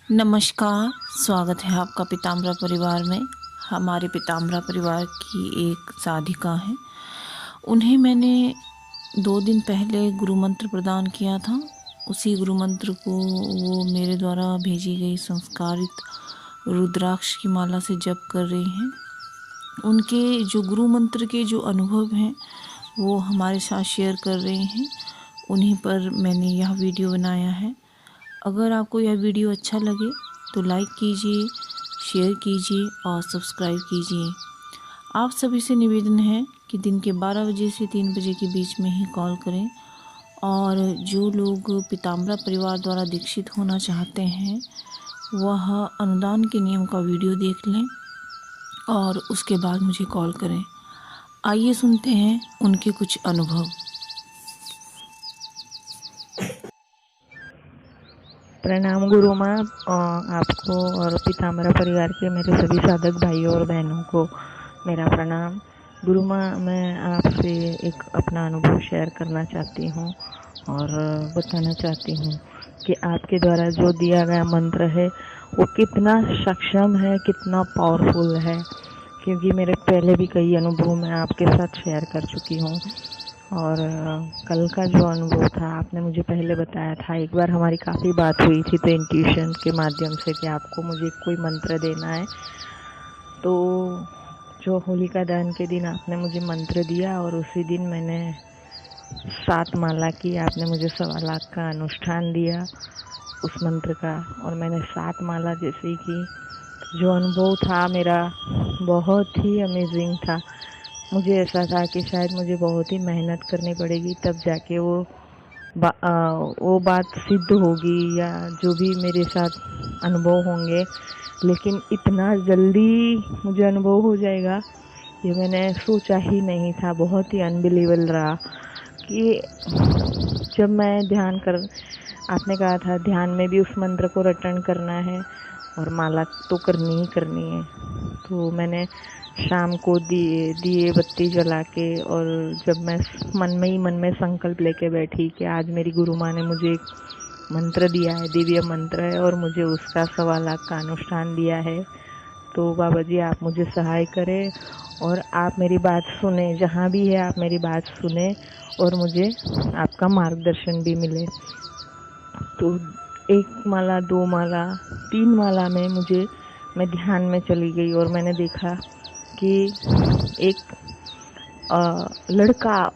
नमस्कार, स्वागत है आपका पीताम्बरा परिवार में। हमारे पीताम्बरा परिवार की एक साधिका हैं। उन्हें मैंने 2 दिन पहले गुरु मंत्र प्रदान किया था। उसी गुरु मंत्र को वो मेरे द्वारा भेजी गई संस्कारित रुद्राक्ष की माला से जप कर रही हैं। उनके जो गुरु मंत्र के जो अनुभव हैं वो हमारे साथ शेयर कर रही हैं। उन्हीं पर मैंने यह वीडियो बनाया है। अगर आपको यह वीडियो अच्छा लगे तो लाइक कीजिए, शेयर कीजिए और सब्सक्राइब कीजिए। आप सभी से निवेदन है कि दिन के 12 बजे से 3 बजे के बीच में ही कॉल करें और जो लोग पीताम्बरा परिवार द्वारा दीक्षित होना चाहते हैं वह अनुदान के नियम का वीडियो देख लें और उसके बाद मुझे कॉल करें। आइए सुनते हैं उनके कुछ अनुभव। प्रणाम गुरु माँ, आपको और पीताम्बरा परिवार के मेरे सभी साधक भाइयों और बहनों को मेरा प्रणाम। गुरु माँ, मैं आपसे एक अपना अनुभव शेयर करना चाहती हूँ और बताना चाहती हूँ कि आपके द्वारा जो दिया गया मंत्र है वो कितना सक्षम है, कितना पावरफुल है। क्योंकि मेरे पहले भी कई अनुभव मैं आपके साथ शेयर कर चुकी हूँ और कल का जो अनुभव था आपने मुझे पहले बताया था। एक बार हमारी काफ़ी बात हुई थी तो इंट्यूशन के माध्यम से कि आपको मुझे कोई मंत्र देना है। तो जो होलिका दहन के दिन आपने मुझे मंत्र दिया और उसी दिन मैंने 7 माला की। आपने मुझे 1.25 लाख का अनुष्ठान दिया उस मंत्र का और मैंने 7 माला जैसे ही की। जो अनुभव था मेरा बहुत ही अमेजिंग था। मुझे ऐसा था कि शायद मुझे बहुत ही मेहनत करनी पड़ेगी तब जाके वो बात सिद्ध होगी या जो भी मेरे साथ अनुभव होंगे, लेकिन इतना जल्दी मुझे अनुभव हो जाएगा ये मैंने सोचा ही नहीं था। बहुत ही अनबिलीवेबल रहा कि जब मैं ध्यान कर, आपने कहा था ध्यान में भी उस मंत्र को रटन करना है और माला तो करनी ही करनी है। तो मैंने शाम को दिए बत्ती जला के और जब मैं मन में संकल्प लेके बैठी कि आज मेरी गुरु माँ ने मुझे एक मंत्र दिया है, दिव्य मंत्र है और मुझे उसका 1.25 लाख का अनुष्ठान दिया है, तो बाबा जी आप मुझे सहाय करें और आप मेरी बात सुने, जहाँ भी है आप मेरी बात सुने और मुझे आपका मार्गदर्शन भी मिले। तो 1 माला, 2 माला, 3 माला में मैं ध्यान में चली गई और मैंने देखा कि एक लड़का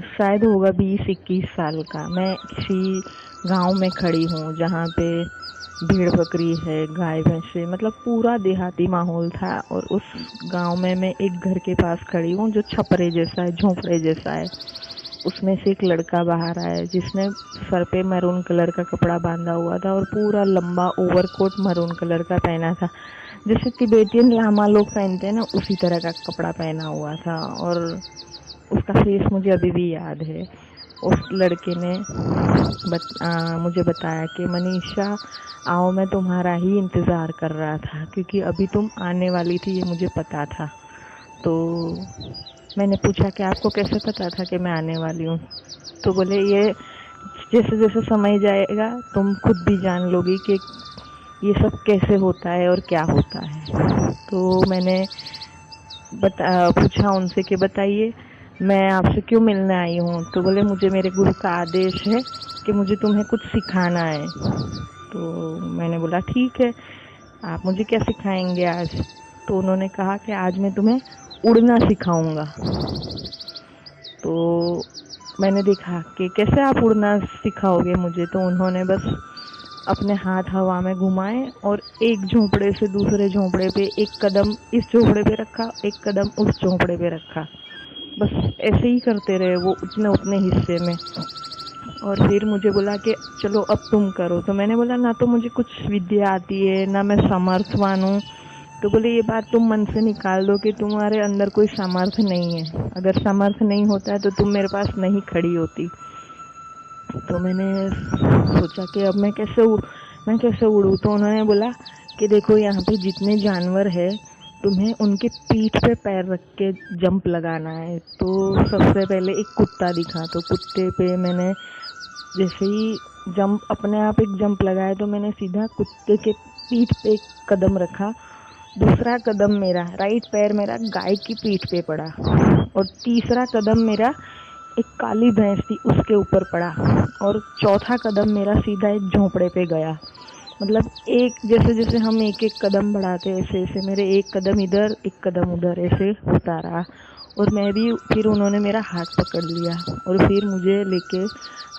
शायद होगा 20-21 साल का। मैं किसी गांव में खड़ी हूँ जहाँ पे भेड़ बकरी है, गाय भैंसे, मतलब पूरा देहाती माहौल था। और उस गांव में मैं एक घर के पास खड़ी हूँ जो छपरे जैसा है, झोंपड़े जैसा है। उसमें से एक लड़का बाहर आया जिसने सर पे मैरून कलर का कपड़ा बांधा हुआ था और पूरा लंबा ओवरकोट मैरून कलर का पहना था, जैसे तिबेटियन लामा लोग पहनते हैं ना, उसी तरह का कपड़ा पहना हुआ था। और उसका फेस मुझे अभी भी याद है। उस लड़के ने मुझे बताया कि मनीषा आओ, मैं तुम्हारा ही इंतज़ार कर रहा था क्योंकि अभी तुम आने वाली थी, ये मुझे पता था। तो मैंने पूछा कि आपको कैसे पता था कि मैं आने वाली हूँ? तो बोले ये जैसे जैसे समय जाएगा तुम खुद भी जान लोगी कि ये सब कैसे होता है और क्या होता है। तो मैंने पूछा उनसे कि बताइए मैं आपसे क्यों मिलने आई हूँ? तो बोले मुझे मेरे गुरु का आदेश है कि मुझे तुम्हें कुछ सिखाना है। तो मैंने बोला ठीक है, आप मुझे क्या सिखाएंगे आज? तो उन्होंने कहा कि आज मैं तुम्हें उड़ना सिखाऊंगा। तो मैंने देखा कि कैसे आप उड़ना सिखाओगे मुझे? तो उन्होंने बस अपने हाथ हवा में घुमाए और एक झोंपड़े से दूसरे झोंपड़े पे एक कदम इस झोंपड़े पे रखा, एक कदम उस झोंपड़े पे रखा। बस ऐसे ही करते रहे वो उतने हिस्से में। और फिर मुझे बोला कि चलो अब तुम करो। तो मैंने बोला ना तो मुझे कुछ विद्या आती है ना मैं समर्थवान हूँ। तो बोले ये बात तुम मन से निकाल दो कि तुम्हारे अंदर कोई सामर्थ्य नहीं है। अगर सामर्थ्य नहीं होता है तो तुम मेरे पास नहीं खड़ी होती। तो मैंने सोचा कि अब मैं कैसे उड़ूँ? तो उन्होंने बोला कि देखो यहाँ पे जितने जानवर है तुम्हें उनके पीठ पे पैर रख के जंप लगाना है। तो सबसे पहले एक कुत्ता दिखा, तो कुत्ते पे मैंने जैसे ही जंप अपने आप एक जंप लगाया तो मैंने सीधा कुत्ते के पीठ पे एक कदम रखा, दूसरा कदम मेरा राइट पैर मेरा गाय की पीठ पे पड़ा और तीसरा कदम मेरा एक काली भैंस थी उसके ऊपर पड़ा और चौथा कदम मेरा सीधा एक झोंपड़े पे गया। मतलब एक जैसे जैसे हम एक एक कदम बढ़ाते ऐसे ऐसे मेरे एक कदम इधर एक कदम उधर ऐसे होता रहा और मैं भी फिर उन्होंने मेरा हाथ पकड़ लिया और फिर मुझे लेके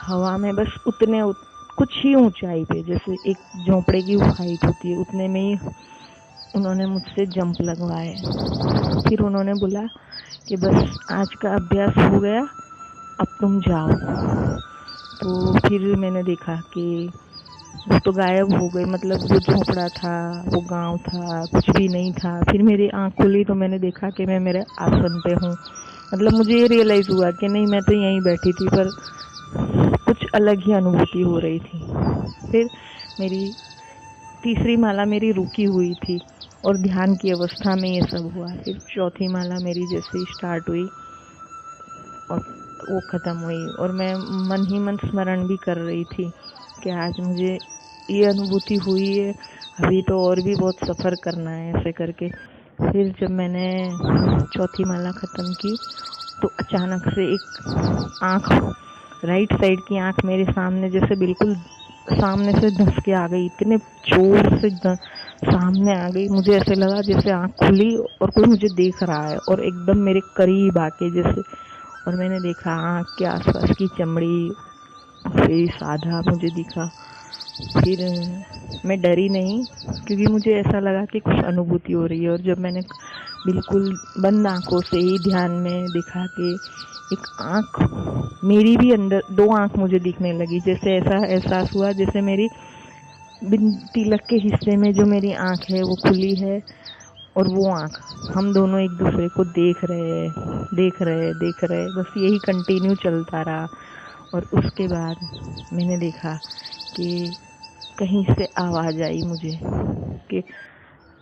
हवा में बस कुछ ही ऊंचाई पे जैसे एक झोंपड़े की हाइट होती है उतने में ही उन्होंने मुझसे जंप लगवाए। फिर उन्होंने बोला कि बस आज का अभ्यास हो गया, अब तुम जाओ। तो फिर मैंने देखा कि वो तो गायब हो गए, मतलब वो झोंपड़ा था, वो गांव था, कुछ भी नहीं था। फिर मेरी आँख खुली तो मैंने देखा कि मैं मेरे आसन पे हूँ। मतलब मुझे ये रियलाइज़ हुआ कि नहीं, मैं तो यहीं बैठी थी, पर कुछ अलग ही अनुभूति हो रही थी। फिर मेरी तीसरी माला मेरी रुकी हुई थी और ध्यान की अवस्था में ये सब हुआ। फिर चौथी माला मेरी जैसे ही स्टार्ट हुई और वो ख़त्म हुई और मैं मन ही मन स्मरण भी कर रही थी कि आज मुझे ये अनुभूति हुई है, अभी तो और भी बहुत सफ़र करना है ऐसे करके। फिर जब मैंने चौथी माला ख़त्म की तो अचानक से एक आँख, राइट साइड की आँख मेरे सामने जैसे बिल्कुल सामने से धंस के आ गई, इतने जोर से सामने आ गई। मुझे ऐसे लगा जैसे आँख खुली और कोई मुझे देख रहा है और एकदम मेरे करीब आके जैसे, और मैंने देखा आँख के आसपास की चमड़ी फेस आधा मुझे दिखा। फिर मैं डरी नहीं क्योंकि मुझे ऐसा लगा कि कुछ अनुभूति हो रही है। और जब मैंने बिल्कुल बंद आँखों से ही ध्यान में देखा कि एक आँख मेरी भी अंदर, दो आँख मुझे दिखने लगी, जैसे ऐसा एहसास हुआ जैसे मेरी बिन तिलक के हिस्से में जो मेरी आँख है वो खुली है और वो आँख, हम दोनों एक दूसरे को देख रहे। बस यही कंटिन्यू चलता रहा। और उसके बाद मैंने देखा कि कहीं से आवाज़ आई मुझे कि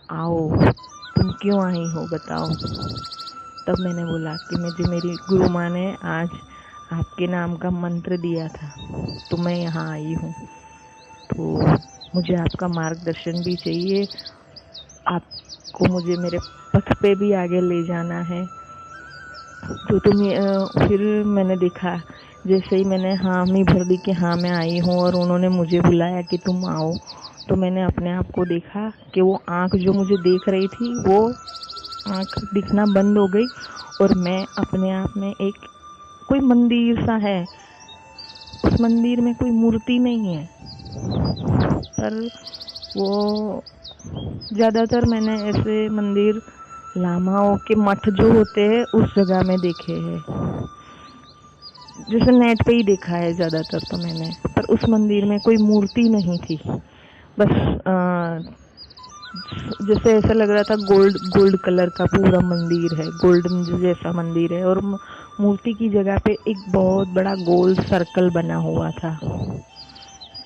आओ, तुम क्यों आई हो बताओ। तब मैंने बोला कि मुझे मेरी गुरु माँ ने आज आपके नाम का मंत्र दिया था तो मैं यहाँ आई हूँ, तो मुझे आपका मार्गदर्शन भी चाहिए, आपको मुझे मेरे पथ पे भी आगे ले जाना है। तो फिर मैंने देखा जैसे ही मैंने हामी भर दी कि हाँ मैं आई हूँ और उन्होंने मुझे बुलाया कि तुम आओ, तो मैंने अपने आप को देखा कि वो आँख जो मुझे देख रही थी वो आँख दिखना बंद हो गई और मैं अपने आप में एक कोई मंदिर सा है, उस मंदिर में कोई मूर्ति नहीं है, पर वो ज़्यादातर मैंने ऐसे मंदिर लामाओं के मठ जो होते हैं उस जगह में देखे हैं, जैसे नेट पे ही देखा है ज़्यादातर तो मैंने, पर उस मंदिर में कोई मूर्ति नहीं थी। बस जैसे ऐसा लग रहा था गोल्ड कलर का पूरा मंदिर है, गोल्डन जैसा मंदिर है और मूर्ति की जगह पे एक बहुत बड़ा गोल सर्कल बना हुआ था।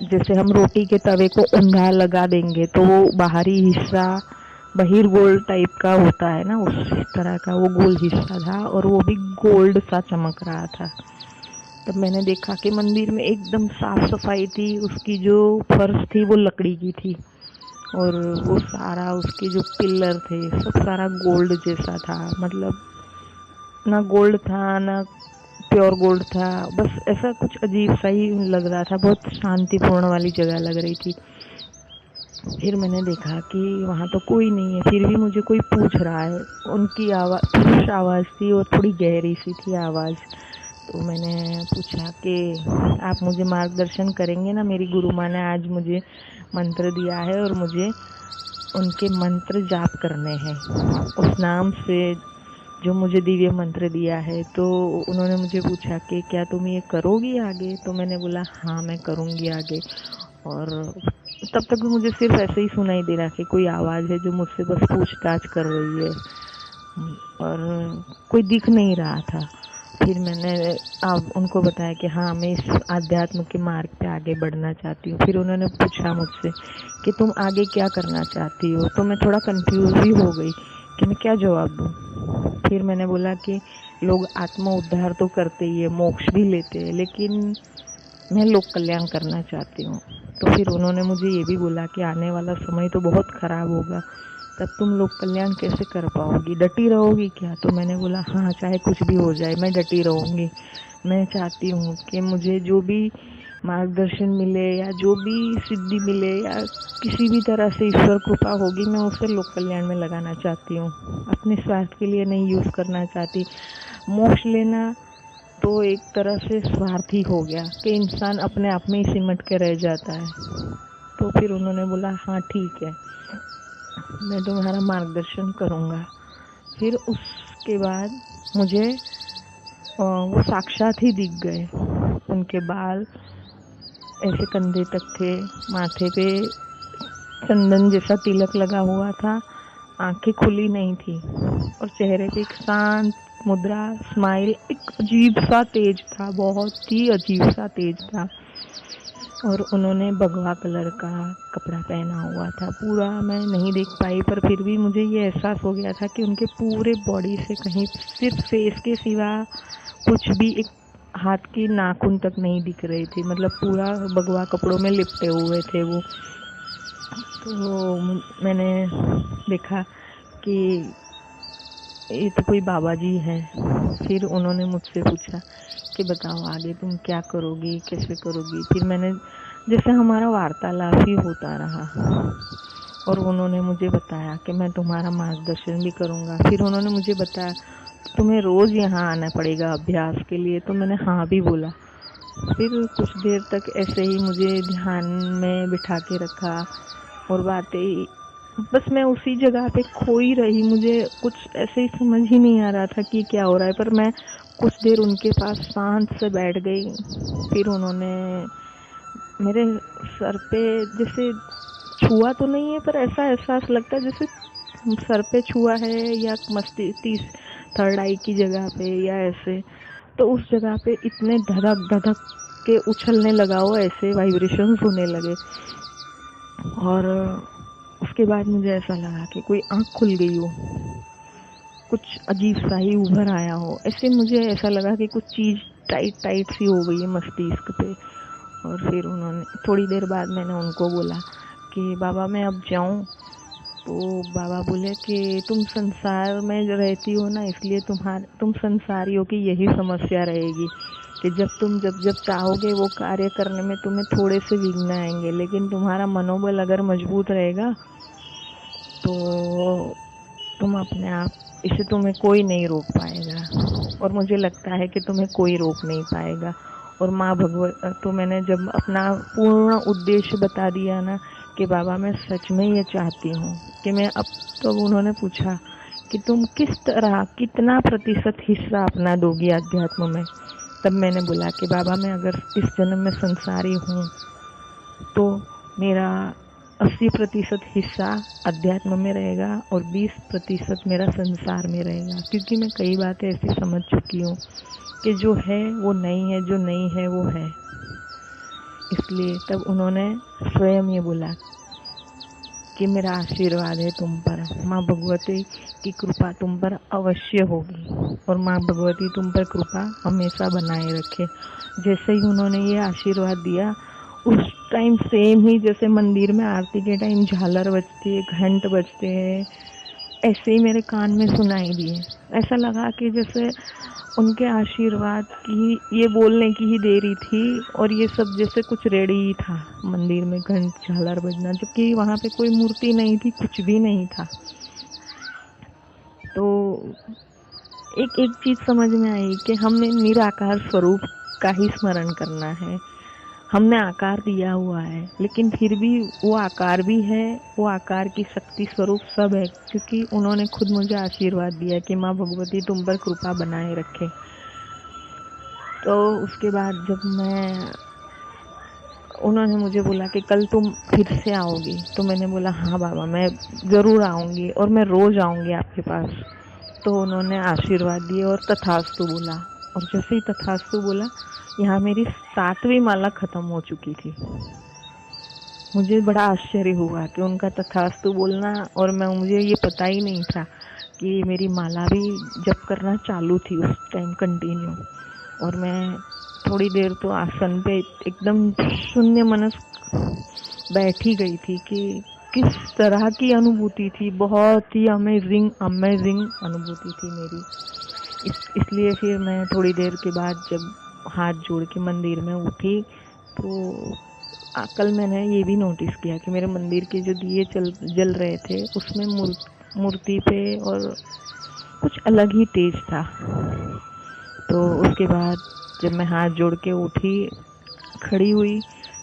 जैसे हम रोटी के तवे को ऊंधा लगा देंगे तो वो बाहरी हिस्सा बहिर्गोल टाइप का होता है ना, उस तरह का वो गोल हिस्सा था और वो भी गोल्ड सा चमक रहा था। तब मैंने देखा कि मंदिर में एकदम साफ सफाई थी, उसकी जो फर्श थी वो लकड़ी की थी और वो सारा उसके जो पिलर थे सब सारा गोल्ड जैसा था। मतलब ना गोल्ड था ना प्योर गोल्ड था, बस ऐसा कुछ अजीब सा ही लग रहा था, बहुत शांतिपूर्ण वाली जगह लग रही थी। फिर मैंने देखा कि वहाँ तो कोई नहीं है, फिर भी मुझे कोई पूछ रहा है। उनकी आवाज़ पुरुष आवाज़ थी और थोड़ी गहरी सी थी आवाज़। तो मैंने पूछा कि आप मुझे मार्गदर्शन करेंगे ना, मेरी गुरु माँ ने आज मुझे मंत्र दिया है और मुझे उनके मंत्र जाप करने हैं, उस नाम से जो मुझे दिव्य मंत्र दिया है। तो उन्होंने मुझे पूछा कि क्या तुम ये करोगी आगे, तो मैंने बोला हाँ मैं करूँगी आगे। और तब तक मुझे सिर्फ ऐसे ही सुनाई दे रहा कि कोई आवाज़ है जो मुझसे बस पूछताछ कर रही है और कोई दिख नहीं रहा था। फिर मैंने उनको बताया कि हाँ मैं इस आध्यात्म के मार्ग पे आगे बढ़ना चाहती हूँ। फिर उन्होंने पूछा मुझसे कि तुम आगे क्या करना चाहती हो, तो मैं थोड़ा कंफ्यूज भी हो गई कि मैं क्या जवाब दूँ। फिर मैंने बोला कि लोग आत्म उद्धार तो करते ही है, मोक्ष भी लेते हैं, लेकिन मैं लोक कल्याण करना चाहती हूँ। तो फिर उन्होंने मुझे ये भी बोला कि आने वाला समय तो बहुत खराब होगा, तब तुम लोक कल्याण कैसे कर पाओगी, डटी रहोगी क्या? तो मैंने बोला हाँ, चाहे कुछ भी हो जाए मैं डटी रहूँगी। मैं चाहती हूँ कि मुझे जो भी मार्गदर्शन मिले या जो भी सिद्धि मिले या किसी भी तरह से ईश्वर कृपा होगी, मैं उसे लोक कल्याण में लगाना चाहती हूँ। अपने स्वार्थ के लिए नहीं यूज़ करना चाहती। मोक्ष लेना तो एक तरह से स्वार्थ ही हो गया कि इंसान अपने आप में ही सिमट के रह जाता है। तो फिर उन्होंने बोला हाँ ठीक है, मैं तुम्हारा मार्गदर्शन करूँगा। फिर उसके बाद मुझे वो साक्षात ही दिख गए। उनके बाल ऐसे कंधे तक थे, माथे पे चंदन जैसा तिलक लगा हुआ था, आंखें खुली नहीं थी और चेहरे पे एक शांत मुद्रा, स्माइल, एक अजीब सा तेज था, बहुत ही अजीब सा तेज था। और उन्होंने भगवा कलर का कपड़ा पहना हुआ था। पूरा मैं नहीं देख पाई, पर फिर भी मुझे ये एहसास हो गया था कि उनके पूरे बॉडी से कहीं सिर्फ फेस के सिवा कुछ भी, एक हाथ की नाखून तक नहीं दिख रही थी। मतलब पूरा भगवा कपड़ों में लिपटे हुए थे वो। तो मैंने देखा कि ये तो कोई बाबा जी है। फिर उन्होंने मुझसे पूछा कि बताओ आगे तुम क्या करोगी, कैसे करोगी। फिर मैंने, जैसे हमारा वार्तालाप ही होता रहा और उन्होंने मुझे बताया कि मैं तुम्हारा मार्गदर्शन भी करूँगा। फिर उन्होंने मुझे बताया तुम्हें रोज़ यहाँ आना पड़ेगा अभ्यास के लिए। तो मैंने हाँ भी बोला। फिर कुछ देर तक ऐसे ही मुझे ध्यान में बिठा के रखा और बातें, बस मैं उसी जगह पे खोई रही। मुझे कुछ ऐसे ही समझ ही नहीं आ रहा था कि क्या हो रहा है, पर मैं कुछ देर उनके पास शांत से बैठ गई। फिर उन्होंने मेरे सर पे जैसे छुआ तो नहीं है, पर ऐसा एहसास लगता है जैसे सर पे छुआ है या मस्तिष्क थर्ड आई की जगह पे या ऐसे। तो उस जगह पे इतने धधक धधक के उछलने लगा हो, ऐसे वाइब्रेशंस होने लगे। और उसके बाद मुझे ऐसा लगा कि कोई आँख खुल गई हो, कुछ अजीब सा ही उभर आया हो। ऐसे मुझे ऐसा लगा कि कुछ चीज़ टाइट टाइट सी हो गई है मस्तिष्क पे। और फिर उन्होंने, थोड़ी देर बाद मैंने उनको बोला कि बाबा मैं अब जाऊं। तो बाबा बोले कि तुम संसार में रहती हो ना, इसलिए तुम संसारियों की यही समस्या रहेगी कि जब चाहोगे वो कार्य करने में तुम्हें थोड़े से विघ्न आएंगे, लेकिन तुम्हारा मनोबल अगर मजबूत रहेगा तो तुम अपने आप, इसे तुम्हें कोई नहीं रोक पाएगा। और मुझे लगता है कि तुम्हें कोई रोक नहीं पाएगा। और माँ भगवत, तो मैंने जब अपना पूर्ण उद्देश्य बता दिया ना कि बाबा मैं सच में ये चाहती हूँ कि मैं अब, तो उन्होंने पूछा कि तुम किस तरह, कितना प्रतिशत हिस्सा अपना दोगी अध्यात्म में। तब मैंने बोला कि बाबा मैं अगर इस जन्म में संसारी हूँ तो मेरा 80% हिस्सा अध्यात्म में रहेगा और 20% मेरा संसार में रहेगा। क्योंकि मैं कई बातें ऐसी समझ चुकी हूँ कि जो है वो नहीं है, जो नहीं है वो है। इसलिए तब उन्होंने स्वयं ये बोला कि मेरा आशीर्वाद है तुम पर, माँ भगवती की कृपा तुम पर अवश्य होगी और माँ भगवती तुम पर कृपा हमेशा बनाए रखे। जैसे ही उन्होंने ये आशीर्वाद दिया, उस टाइम सेम ही जैसे मंदिर में आरती के टाइम झालर बजती है, घंट बजते हैं, ऐसे ही मेरे कान में सुनाई दिए। ऐसा लगा कि जैसे उनके आशीर्वाद की, ये बोलने की ही देरी थी और ये सब जैसे कुछ रेडी ही था मंदिर में घंट झालर बजना, जबकि वहाँ पे कोई मूर्ति नहीं थी, कुछ भी नहीं था। तो एक चीज समझ में आई कि हमें निराकार स्वरूप का ही स्मरण करना है। हमने आकार दिया हुआ है, लेकिन फिर भी वो आकार भी है, वो आकार की शक्ति स्वरूप सब है, क्योंकि उन्होंने खुद मुझे आशीर्वाद दिया कि माँ भगवती तुम पर कृपा बनाए रखे। तो उसके बाद जब उन्होंने मुझे बोला कि कल तुम फिर से आओगी, तो मैंने बोला हाँ बाबा मैं ज़रूर आऊँगी और मैं रोज़ आऊँगी आपके पास। तो उन्होंने आशीर्वाद दिए और तथास्तु बोला। और जैसे ही तथास्तु बोला, यहाँ मेरी 7वीं माला ख़त्म हो चुकी थी। मुझे बड़ा आश्चर्य हुआ कि उनका तथास्तु बोलना, और मुझे ये पता ही नहीं था कि मेरी माला भी जप करना चालू थी उस टाइम कंटिन्यू। और मैं थोड़ी देर तो आसन पे एकदम शून्य मनस्क बैठी गई थी कि किस तरह की अनुभूति थी। बहुत ही अमेजिंग अनुभूति थी मेरी। इसलिए फिर मैं थोड़ी देर के बाद जब हाथ जोड़ के मंदिर में उठी तो कल मैंने ये भी नोटिस किया कि मेरे मंदिर के जो दिए जल रहे थे उसमें मूर्ति पे और कुछ अलग ही तेज था। तो उसके बाद जब मैं हाथ जोड़ के उठी, खड़ी हुई,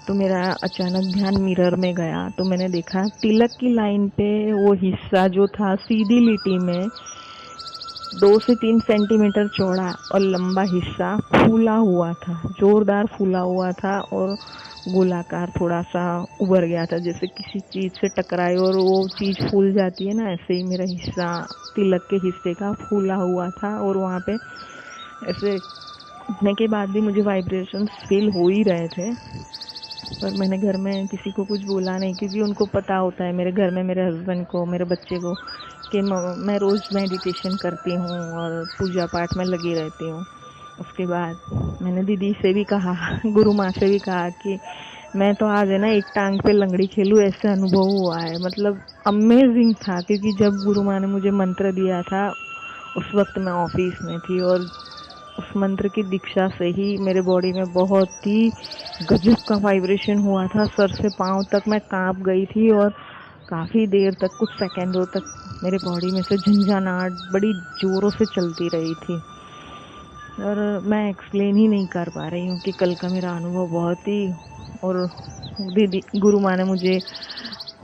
तो मेरा अचानक ध्यान मिरर में गया। तो मैंने देखा तिलक की लाइन पे वो हिस्सा जो था सीधी लिटी में 2 से 3 सेंटीमीटर चौड़ा और लंबा हिस्सा फूला हुआ था, जोरदार फूला हुआ था और गोलाकार थोड़ा सा उभर गया था, जैसे किसी चीज से टकराए और वो चीज फूल जाती है ना, ऐसे ही मेरा हिस्सा तिलक के हिस्से का फूला हुआ था। और वहाँ पे ऐसे उठने के बाद भी मुझे वाइब्रेशंस फील हो ही रहे थे, पर मैंने घर में किसी को कुछ बोला नहीं, क्योंकि उनको पता होता है मेरे घर में मेरे हस्बैंड को, मेरे बच्चे को, कि मैं रोज़ मेडिटेशन करती हूँ और पूजा पाठ में लगी रहती हूँ। उसके बाद मैंने दीदी से भी कहा, गुरु माँ से भी कहा कि मैं तो आज है ना एक टांग पे लंगड़ी खेलूँ, ऐसे अनुभव हुआ है। मतलब अमेजिंग था, क्योंकि जब गुरु माँ ने मुझे मंत्र दिया था उस वक्त मैं ऑफिस में थी और उस मंत्र की दीक्षा से ही मेरे बॉडी में बहुत ही गजब का वाइब्रेशन हुआ था। सर से पांव तक मैं कांप गई थी और काफ़ी देर तक, कुछ सेकेंडों तक मेरे बॉडी में से झंझनाहट बड़ी ज़ोरों से चलती रही थी। और मैं एक्सप्लेन ही नहीं कर पा रही हूँ कि कल का मेरा अनुभव बहुत ही, और दीदी गुरु माँ ने मुझे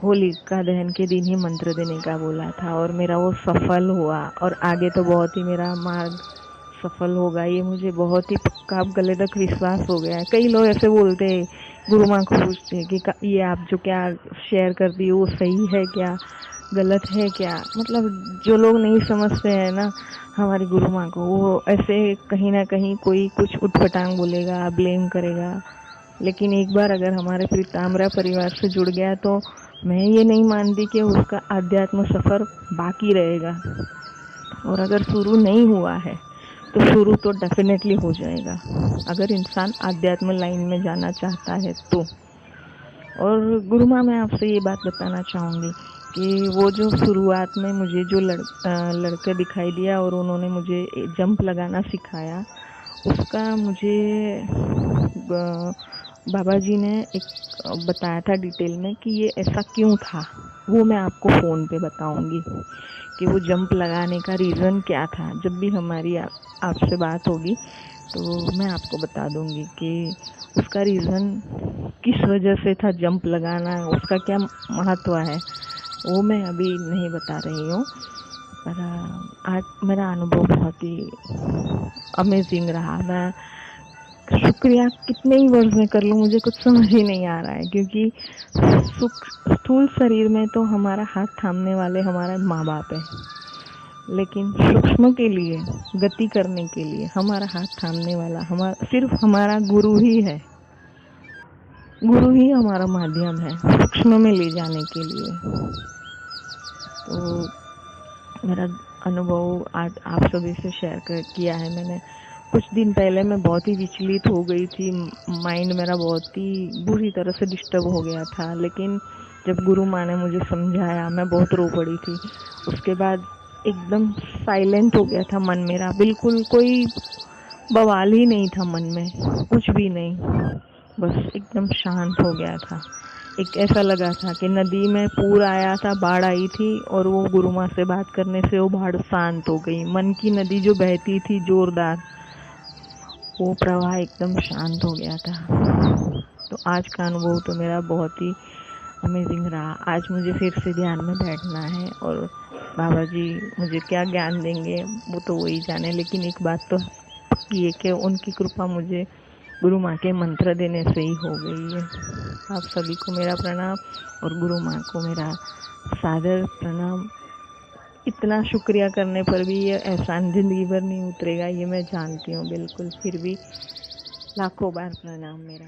होलिका दहन के दिन ही मंत्र देने का बोला था और मेरा वो सफल हुआ और आगे तो बहुत ही मेरा मार्ग सफल होगा, ये मुझे बहुत ही पक्का अब गले तक विश्वास हो गया है। कई लोग ऐसे बोलते हैं, गुरु माँ को पूछते हैं कि ये आप जो क्या शेयर करती हो वो सही है क्या, गलत है क्या। मतलब जो लोग नहीं समझते हैं ना हमारी गुरु माँ को, वो ऐसे कहीं ना कहीं कोई कुछ उठपटांग बोलेगा, ब्लेम करेगा। लेकिन एक बार अगर हमारे पीताम्बरा परिवार से जुड़ गया तो मैं ये नहीं मानती कि उसका आध्यात्म सफ़र बाकी रहेगा। और अगर शुरू नहीं हुआ है तो शुरू तो डेफिनेटली हो जाएगा, अगर इंसान आध्यात्म लाइन में जाना चाहता है तो। और गुरु माँ, मैं आपसे ये बात बताना चाहूँगी कि वो जो शुरुआत में मुझे जो लड़का दिखाई दिया और उन्होंने मुझे जंप लगाना सिखाया, उसका मुझे बाबा जी ने एक बताया था डिटेल में कि ये ऐसा क्यों था। वो मैं आपको फ़ोन पे बताऊंगी कि वो जंप लगाने का रीज़न क्या था। जब भी हमारी आपसे बात होगी तो मैं आपको बता दूंगी कि उसका रीज़न किस वजह से था जंप लगाना, उसका क्या महत्व है, वो मैं अभी नहीं बता रही हूँ। पर आज मेरा अनुभव बहुत ही अमेजिंग रहा। मैं शुक्रिया कितने ही वर्ड में कर लूँ मुझे कुछ समझ ही नहीं आ रहा है, क्योंकि स्थूल शरीर में तो हमारा हाथ थामने वाले हमारे माँ बाप है, लेकिन सूक्ष्म के लिए गति करने के लिए हमारा हाथ थामने वाला सिर्फ हमारा गुरु ही है। गुरु ही हमारा माध्यम है सूक्ष्म में ले जाने के लिए। तो मेरा अनुभव आज आप सभी से शेयर किया है मैंने। कुछ दिन पहले मैं बहुत ही विचलित हो गई थी, माइंड मेरा बहुत ही बुरी तरह से डिस्टर्ब हो गया था, लेकिन जब गुरु माँ ने मुझे समझाया मैं बहुत रो पड़ी थी। उसके बाद एकदम साइलेंट हो गया था मन मेरा, बिल्कुल कोई बवाल ही नहीं था मन में, कुछ भी नहीं, बस एकदम शांत हो गया था। एक ऐसा लगा था कि नदी में पूर आया था, बाढ़ आई थी और वो गुरु माँ से बात करने से वो बाढ़ शांत हो गई। मन की नदी जो बहती थी जोरदार, वो प्रवाह एकदम शांत हो गया था। तो आज का अनुभव तो मेरा बहुत ही अमेजिंग रहा। आज मुझे फिर से ध्यान में बैठना है और बाबा जी मुझे क्या ज्ञान देंगे वो तो वही जाने, लेकिन एक बात तो पक्की है कि उनकी कृपा मुझे गुरु माँ के मंत्र देने से ही हो गई है। आप सभी को मेरा प्रणाम और गुरु माँ को मेरा सादर प्रणाम। इतना शुक्रिया करने पर भी ये एहसान जिंदगी भर नहीं उतरेगा, ये मैं जानती हूँ बिल्कुल, फिर भी लाखों बार प्रणाम मेरा।